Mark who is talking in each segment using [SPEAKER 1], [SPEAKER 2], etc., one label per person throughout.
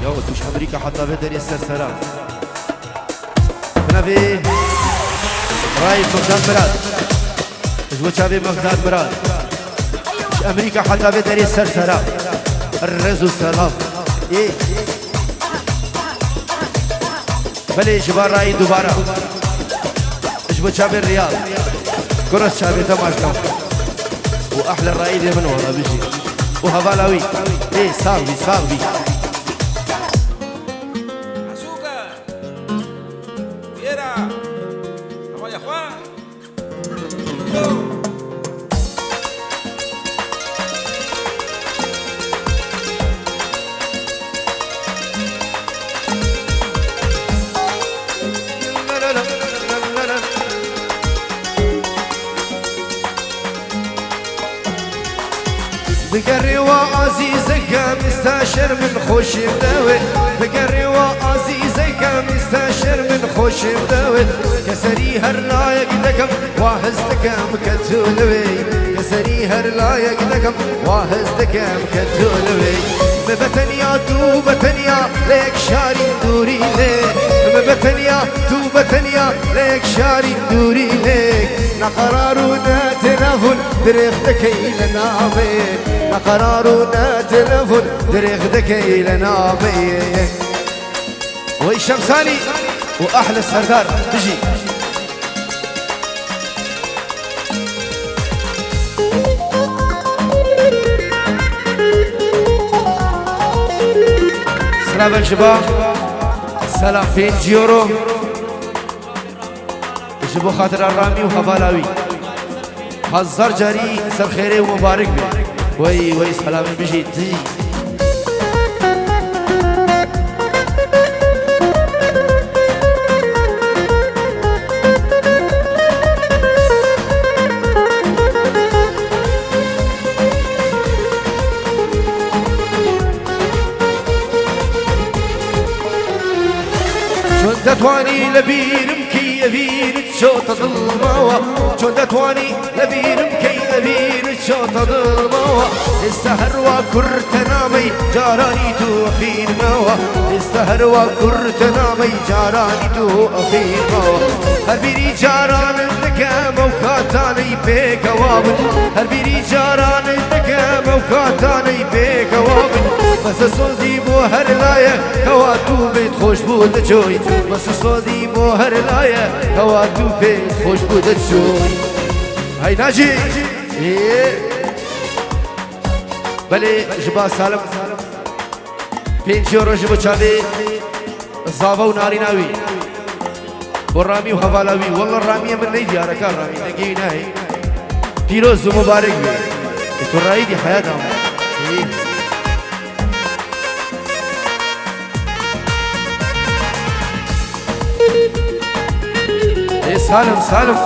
[SPEAKER 1] يا ودوش أمريكا حتى بدر يسر سلام بنبي رايد مقداد مراد جوا شابي مقداد مراد مش أمريكا حتى بدر يسر سلام الرزو السلام إيه بلي جبار رايد دوباره جوا شابي الرياض كرة شابي تماشا وأحلى الرايد من ورا بيجي وهبالاوي إيه صاحبي صاحبي بقري وعزيزك مستاشر من خوش مداوي بقري وعزيزك مستاشر من خوش مداوي كسري هر لايق دكم واهزتك مكتولوي كسري هر لايق دكم واهزتك مكتولوي مبتنيا تو بتنيا ليك شاري دوري ليك مبتنيا تو بتنيا ليك شاري دوري ليك نقرارنا تنافل درختك لنا بيك نقرارنا تنافل درختك لنا بيك وي شمساني واحلى السردار تجي سلام الشباب سلام 5 يورو جبو خاطر الرامي وخبالاوي هزار جاري سر خيري ومبارك بي وي سلام بيجي تجي تتواني لبين مكيفين تشوط ظلموا شون تتواني لبين مكيفين تشوط ظلموا استهر وكرت نامي جاراني تو أخين موا استهر وكرت نامي جاراني تو أخين موا هربيري جاران الدكا موكاتاني بيك وابن هربيري جاران الدكا موكاتاني بيك وابن بس صوزي بو هر لايه هواتو بيت خوش بود جوي بس صوزي بو هر لايه هواتو بيت خوش بود جوي هاي ناجي ايه بلي جبا سالم 5 يورو جبو چابي زاوا وناري ناوي والرامي وخبالاوي والله الرامي من نيدي هركا الرامي نقي ناهي فيروز ومبارك بي يكون رايدي حياتهم ايه سالم سالم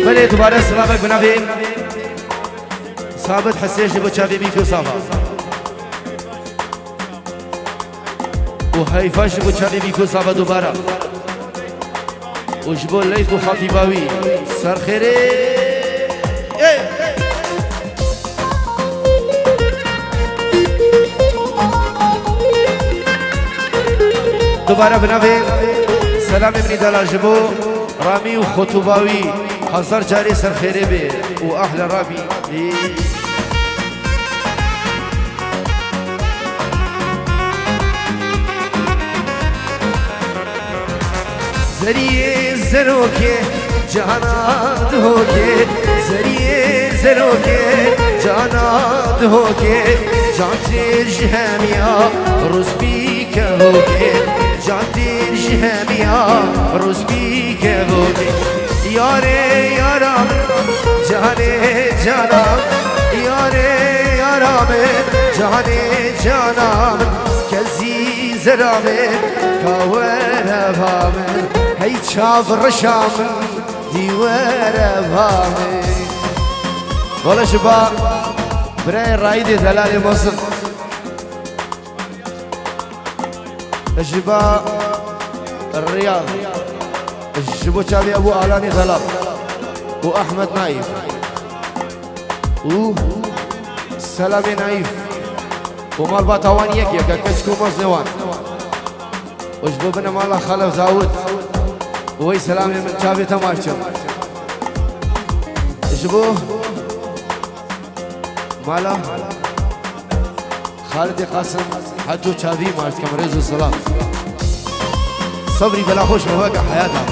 [SPEAKER 1] بلي دوباره سلامك بنابي ثابت حسيش بو چابي بيكو صافا وهيفاش بو چابي بيكو صافا دوباره وجبو ليث وخطيباوي سر خيري دوباره بنابي سلام ابن دلال جبو رامي وخطوباوي هزار جاري سر خيري بي واحلى رامي زريه زروكي جانا دهوكي زريه زروكي جانا دهوكي جانتي جهاميا روز بيك هوكي جانتي جهاميا روز بيك هوكي ياري يارام جاني جانام ياري يارام جاني جانام كزي زرامن كاوره بامن هي شاف رشامن ديوره بامن والله شباب براي رايدي دلالي مصر الشباب الرياض الشبو شابي ابو علاني غلط واحمد نايف سلام نايف ومال باتوان يك كشكو مزنوان وجبو بنا مالا خلف زاود وهي سلام من شافي تماشم جبو مالا خالد قاسم حدو شافي مارس كمريز السلام صبري بلا خوش مواقع حياتها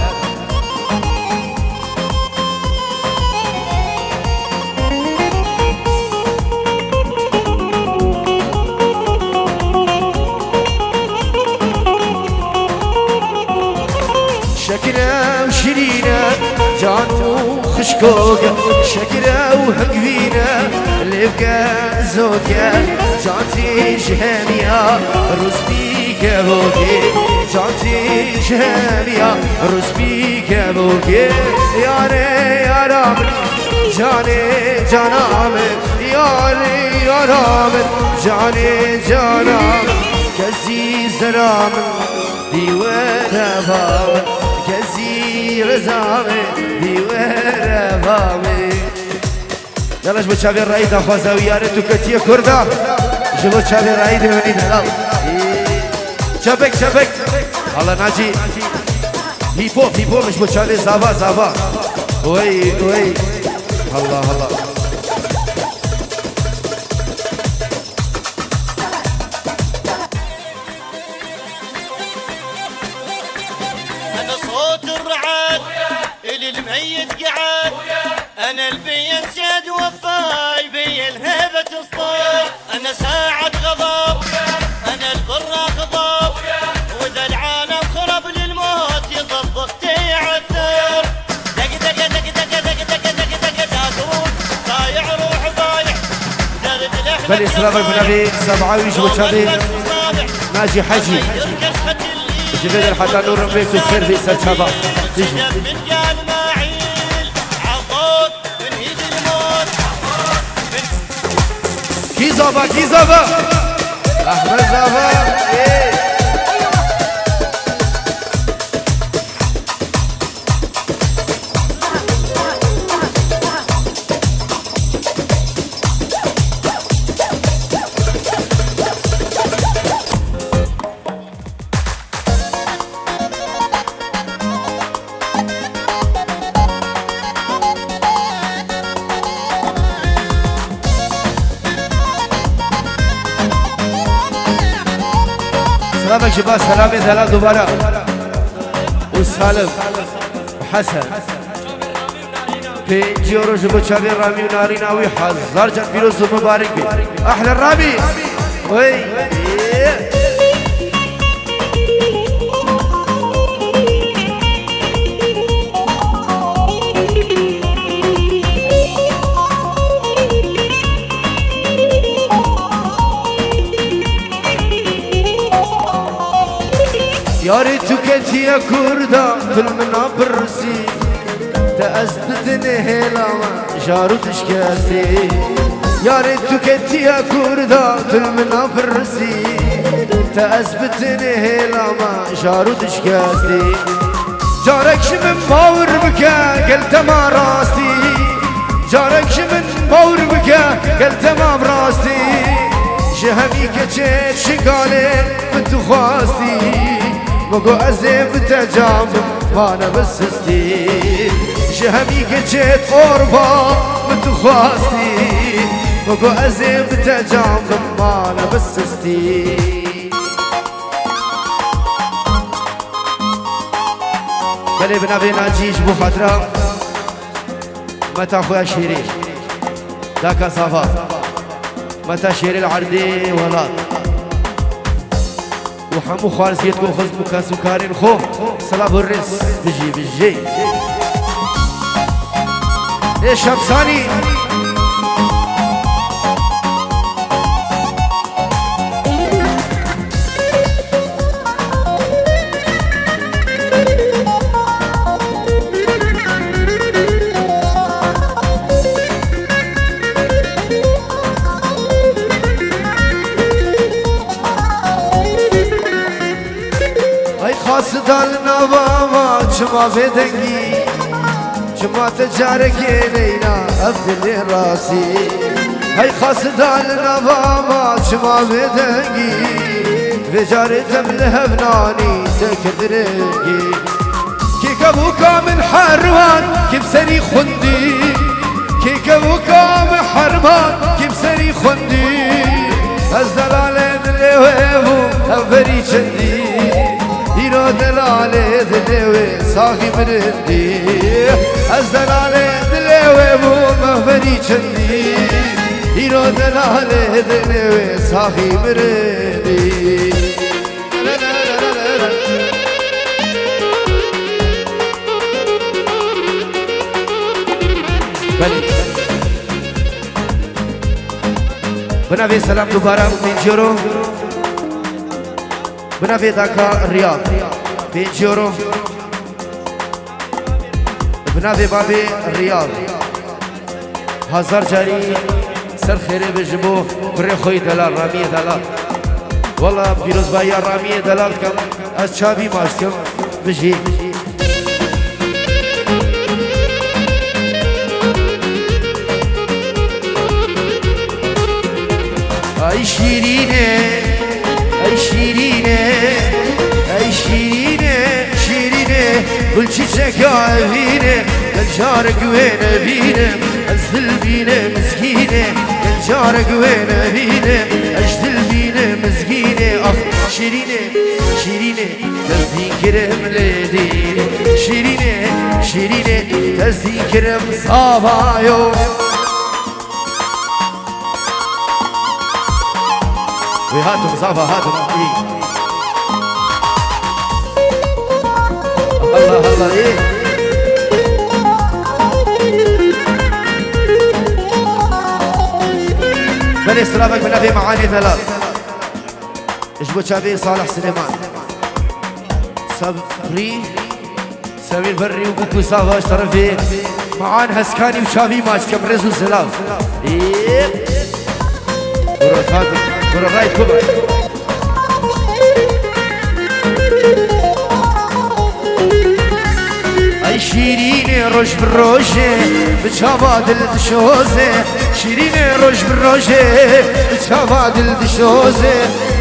[SPEAKER 1] شكرا وشرينا جانو خشكوكا شكرا وهقفينا اللي بقى زوكا جانتي جهامية رزبيك بوكي جانتي جهامية رزبيك بوكي ياري يا رامن جاني جانامن ياري يا رامن جاني جانامن كزي زرامن ديوانه فامن كزي رزامن ديوانه فامن يلا جبو تشافي الرئيد اخوة زاوياري تو كتية كرده جبو تشافي الرئيد بمنين هلال شبك شبك الله ناجي هيبو مش بو تشافي زابا وي الله
[SPEAKER 2] أنا صوت الرعد إلي الميت قعد أنا البين سيد وفاي بي الهبة الصوت أنا ساعة غضب أنا البرة غضب وإذا العالم خرب للموت يضبط يعثر دق دق دق دق دق دق دق دق داقون ضايع روح ضايع درد الأحلام
[SPEAKER 1] بل إسلامك بنبي سبعة ويجبو تشافي ناجي حجي جبال الحتى نور ربيك الخير في سلسبة تجي كيزابا أحمد زابا سلامك شباب سلامي ثلاث دوباره وسالم وحسن في جيورو جبو تشافي رامي وناريناوي حزار جان فيروز مبارك بي احلى الرامي وي ياري تكتي يا كردا في المنابرسي تأثبتني هلاما جارو تشكاسي ياري تكتي يا كردا في المنابرسي تأثبتني هلاما جارو تشكاسي جارك شمن باور بكا قلت ما راستي جارك شمن باور بكا قلت ما براستي جهمي كتشت شقالي بنتو خواستي بقو أزيب تجام وانا بسستي جهمي كجيت قربا متخواستي بقو أزيب تجام وانا بسستي بلي بنبي ناجيش بو فترة متى خويا شيرين ذاك صفا متى شيري العردي ولاد وحمو خالص يتكو خزمو كاسو كارين خو صلاب الرس بجي ايه شمساني خاصدالنا بابا شما في دنگی شما تجارك لينا أبدل راسي هاي خاصة النظامات شما بدنقي في جارتم لهبناني تكدرقي كيك ابوكا من حرمان كيف سري خندي كيك ابوكا من حرمان كيف سري خندي الزلالة دلوه هفري شندي هيرو دلالة دلوه صاحي مرندي الزلالة دلوه هفري شندي هيرو دلالة دلوه صاحي مرندي بنافي سلام دوباره من جورو بنافي داكا رياض من جورو بنافي بابي رياض هزار جاري سر خيري بجبو بري خوي دلال رامي دلال والله بيروز بايا رامي دلال كم از شابي ماشتم بجي ay şirine, ay şirine, ay şirine, şirine gül çiçek evine gel car güvene bine ezdil bine mizgine gel car güvene bine ezdil bine mizgine ah şirine, şirine tezdikirim ledine şirine, şirine tezdikirim sabayo وهاتم صافا هاتم ايه الله الله ايه بني استرافك من ابي معاني ثلاث اشبو شابي صالح سليمان صبري سمير بري وبوكو صافا اشترفي معان هسكاني وشابي ماش كم رزو سلاف ايه ورا هاتم ورا رايت كبر اي شيريني روش بالروجه بتشاباد الدشوزه شيريني روش بالروجه بتشاباد الدشوزه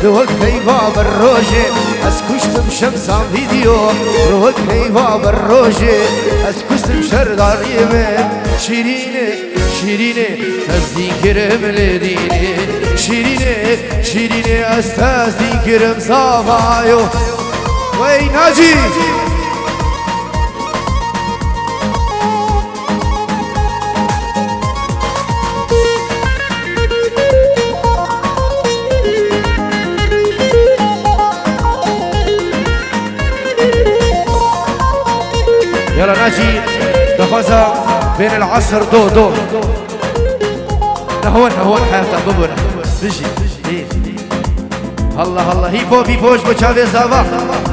[SPEAKER 1] روك بيبا بالروجه اسكشت بشمسان فيديو روك بيبا بالروجه اسكشت بشردار يمين شيريني شيريني تصديقرم لديني شيريني شيريني استذكرم صافايو وي ناجي يلا ناجي دخوزة بين العصر دو نهون حياتك ببنا بيجي الله الله هي بوش بوشافي زافا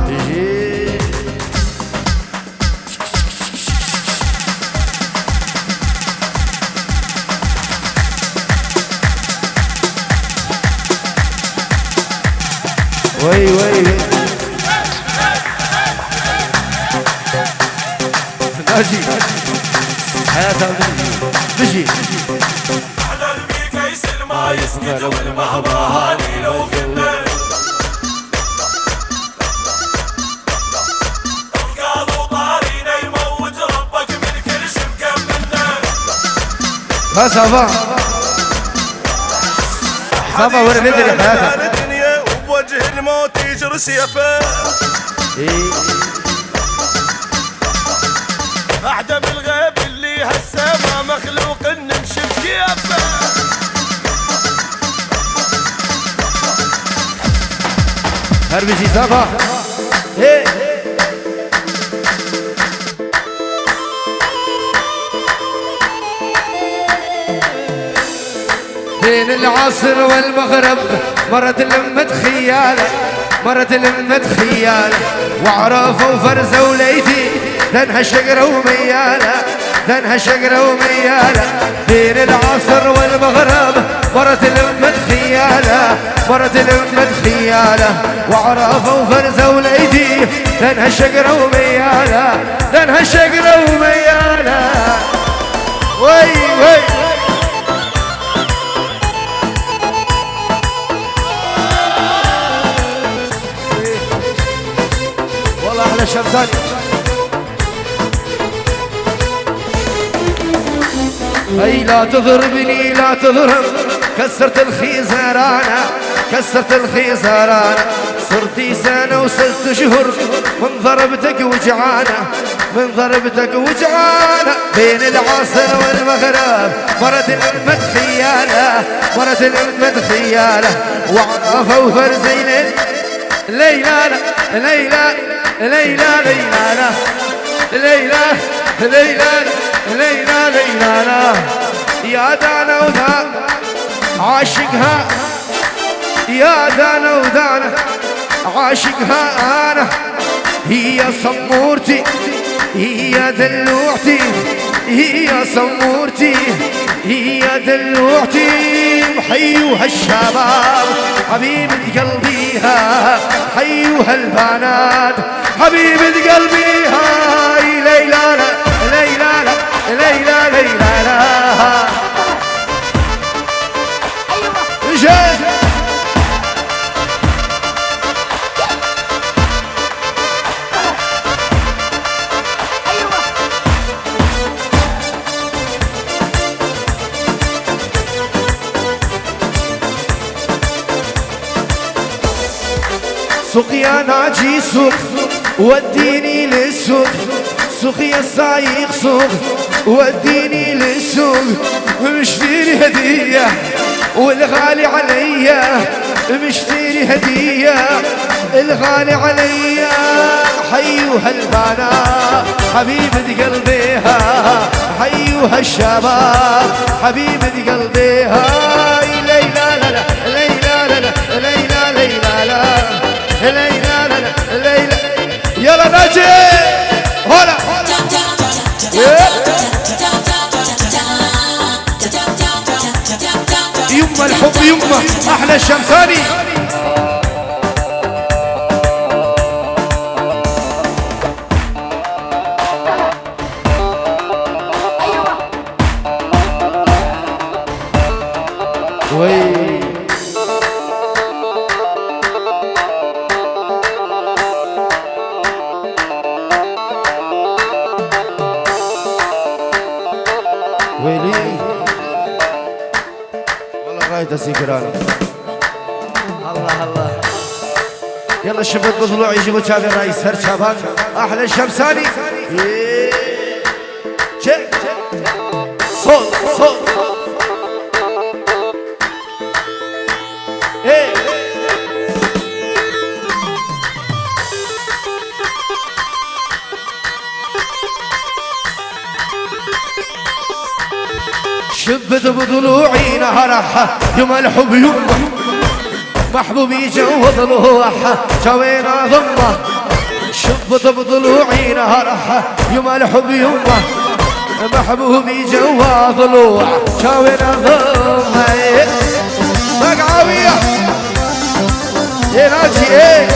[SPEAKER 1] بيجي وي ناجي حياتك بيجي
[SPEAKER 3] على الميكيس ما يسكت والمهبهاني لو كنا القاضو طارينا يموت ربك من كل شبكة منا
[SPEAKER 1] صافا ولا ندري حياتك
[SPEAKER 3] الدنيا وبوجه الموت يجري سيفه أعدى بالغيب اللي هسه ما مخلوق نمشي بكيفه
[SPEAKER 1] هربجي صافا هي بين العصر والمغرب مرت لمة خيالة مرت لمة خيالة وعرفوا فرزة وليدي دنها شقرة وميالة دنها شقرة وميالة بين العصر والمغرب مرت لمة خيالة مرت لمة خيالة وعرفوا فرزة وليدي دنها شقرة وميالة دنها شقرة وميالة وي شمساني. اي لا تضربني لا تضرب، كسرت الخيزرانة كسرت الخيزرانة، صرتي سنة وست شهور من ضربتك وجعانة من ضربتك وجعانة، بين العصر والمغرب مرت الأمة خيالة مرت الأمة خيالة، وعرفة وفرزين ليلى ليلى ليلى ليلى ليلى ليلى ليلى ليلى يا دانا وذا عاشقها يا دانا ودانا عاشقها أنا، هي صمورتي هي دلوعتي هي صمورتي هي دلوعتي، حيوها الشباب حبيبة قلبيها حيوها البنات حبيبة قلبيها، ليلى ليلى ليلى ليلى سوق يا ناجي سوق وديني للسوق، سوق يا سايق سوق وديني للسوق، مشتري هدية والغالي عليا مشتري هدية الغالي عليا، حيوها البنات حبيبة قلبيها حيوها الشباب حبيبة قلبيها، ليلى ليلى ليلى ليلى ليلى ليلى يلا ناجي هلا يما الحب يما احلى الشمساني. ويلي والله غاية سكراني. الله الله يلا الشباب بطلوع يجيبوا شافي رايس هر شباب احلى الشمساني. شيك صوت صوت ايه شبت بضلوعي نهرها يوم الحب يوم محبوبي جو ضلوعها جوينا ضمه، شبت بضلوعي نهرها يوم الحب يوم محبوبي جو ضلوع جوينا ضمه، مقعوية يا ناجي ايه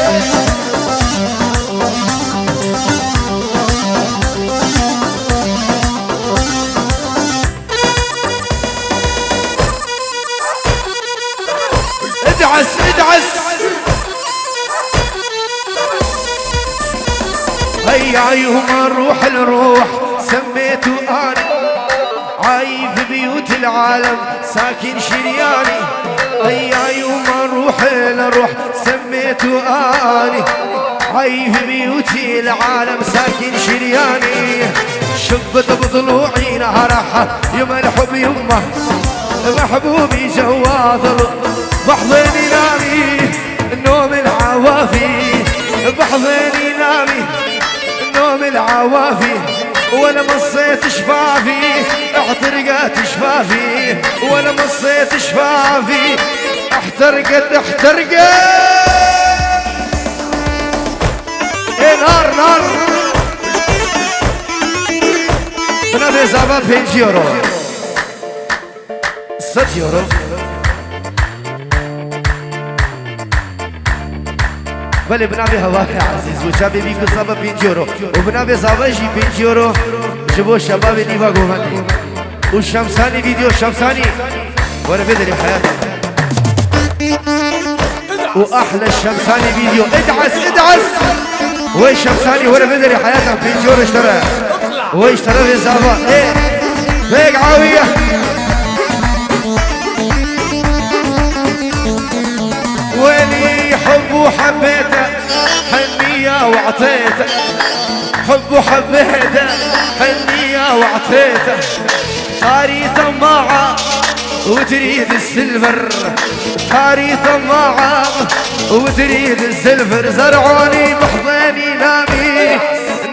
[SPEAKER 1] ادعس ادعس هيا يوم نروح الروح سميته انا عايف بيوت العالم ساكن شرياني، هيا يوم نروح الروح سميته انا عايف بيوت العالم ساكن شرياني، شبت بضلوعي نهرها يوم الحب يمه محبوبي جواضل بحضني نامي النوم العوافي بحضني نامي النوم العوافي، وانا مصيت شفافي احترقت شفافي وانا مصيت شفافي احترقت احترقت ايه نار نار بنابي زابا 5 يورو 6 يورو بله بنابي هواك عزيز وشابي بيكو زابا 5 يورو وبنابي زابا جي 5 يورو جبو شباب نيفا قوماني والشمساني فيديو شمساني وانا بدري حياتي واحلى الشمساني فيديو ادعس ادعس وين شمساني ولا بدري حياتك بنجور اشترى واشترى في الزعفان ايه هيك عاوية ويلي حب وحبيته حنية وعطيته حب وحبيته حنية وعطيته صاري طماعة وتريد السلفر صاري طماعة وتريد السلفر زرعوني بحضيني نامي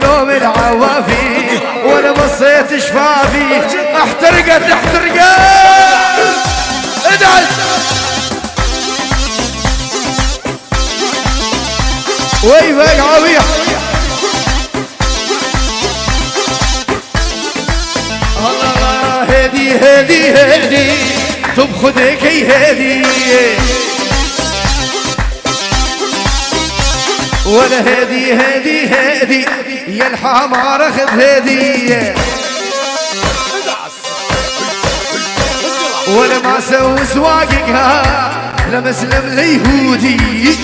[SPEAKER 1] نوم العوافي وانا بصيت شفافي احترقت ادعس ويفك عوية الله هدي تبخذك هدي ولا هدي يا الحمار خذ هدي ولا ما سوي سواققها لمسلم اليهودي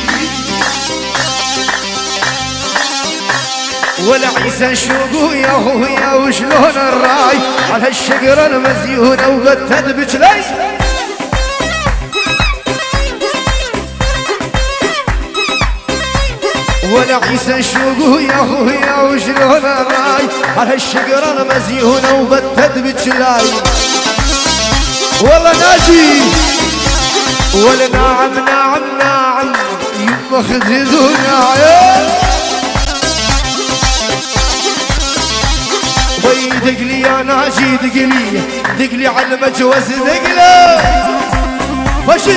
[SPEAKER 1] ولا عيسى شوقو يا هويا وشلون الراي على الشجرة المزيونة وغتد بجلي ولا عيسى شوقو يا هويا وشلون الراي على الشجرة المزيونة وغتد بجلي والله ناجي ولا ناعم يما خذونا وي دقلي يا ناجي دقلي على المجوز دقلي ماشي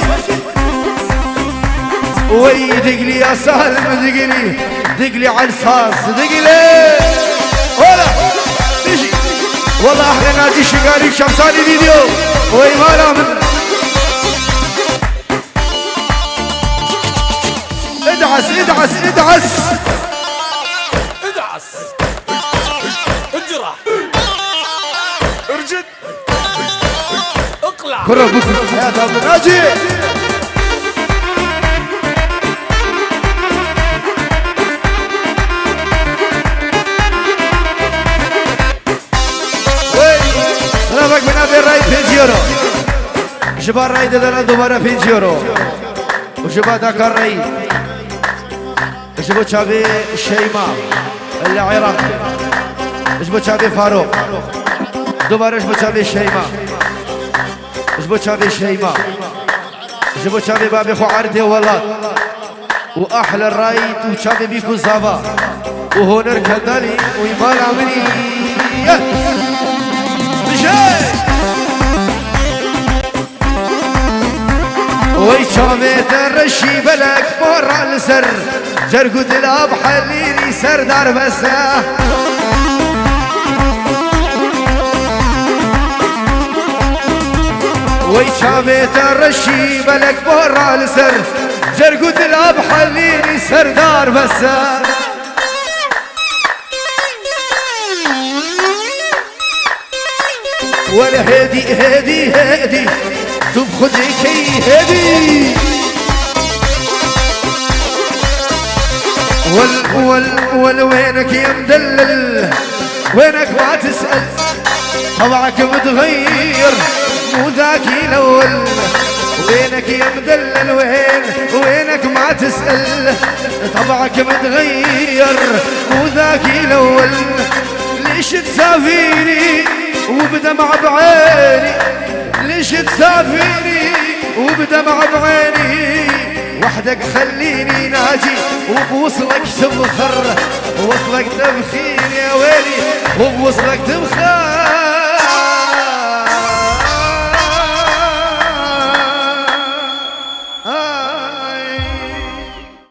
[SPEAKER 1] وي دقلي يا سالم دقلي على الصاص دقلي ولا تجي والله احلى ناجي شقالي شمساني فيديو وي ما لامن ادعس
[SPEAKER 3] ارجد اقلع
[SPEAKER 1] كره بكره يا ابو ناجي سلامك من ابي الرايد فينجيرو شباب الرايد انا دوباره فينجيرو وشباب ذاك الرايد شباب شابي الشيماء اللي عراقي شباب شابي فاروق دوباره شباب شابي الشيماء شباب شابي الشيماء شباب شابي بابي خو عرضي والله واحلى الرايد وشابي بيكو زافا وهونر كندالي ويمال عملي وي شامت الرشي بلك مرة لسر جرقود الاب حليني سردار بسه وي شامت الرشي بلك مرة لسر جرقود الاب حليني سردار بسه ولا هدي تبخذك هدي وال وينك يا مدلل وينك ما تسأل طبعك متغير مو ذاك الاول وينك يا مدلل وينك ما تسأل طبعك متغير مو ذاك الاول ليش تسافيني وبدمع بعيني ليش تسافيني وبدمع بعيني وحدك خليني ناجي وبوصلك تبخر وصلك تبخين يا ويلي وبوصلك تبخر